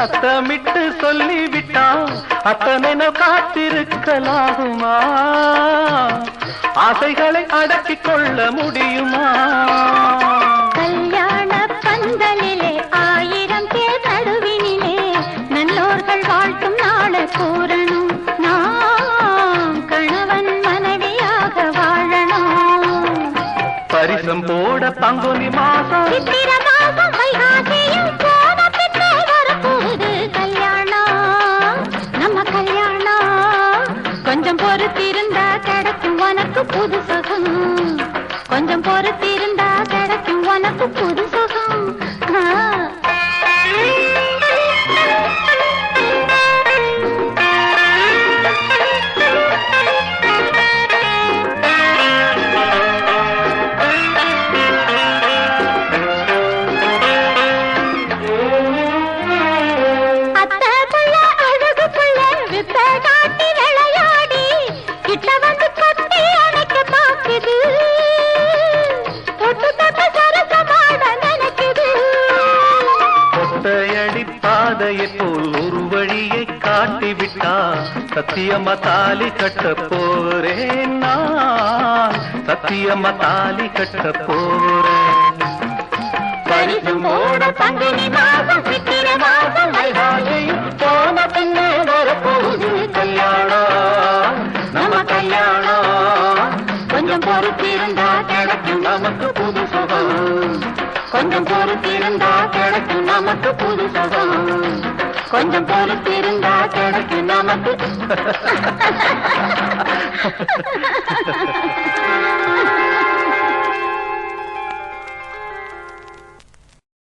சத்தமிட்டு சொல்லிவிட்டான் அத்தனை காத்திருக்கலாகுமா ஆசைகளை அடக்கிக் கொள்ள முடியுமா கல்யாண பந்தலிலே 1000 பேர் நடுவினிலே நல்லோர்கள் வாழ்த்தும் நாளை கூறணும் நாம் கணவன் மனைவியாக வாழணும் பரிசம் போட பங்குனி மாசம் சித்திர மாசம் வைகாசியும் போன பின்னே வரப்போகுது கல்யாணம் நம்ம கல்யாணம் கொஞ்சம் பொறுத்திருந்தா கிடைக்கும் உனக்கு புது சுகம் கொஞ்சம் பொறுத்திருந்தா கிடைக்கும் உனக்கு புது சுகம் பாதையை போல் ஒரு வழியை காட்டிவிட்டா சத்தியமா தாலி கட்ட போறேன் நான் சத்தியமா தாலி கட்ட போறேன் பரிசும் ஓட பங்குனி மாதம் சித்திர மாதம் வைகாசியும் போன பின்னே வரப்போகுது கல்யாணம் நம்ம கல்யாணம் கொஞ்சம் பொறுத்திருந்தா கிடைக்கும் நமக்கு புது சுகம் கொஞ்சம் பொறுத்திருந்தா கிடைக்கும் நமக்கு புது சுகம் கொஞ்சம் பொறுத்திருந்தா கிடைக்கும் நமக்கு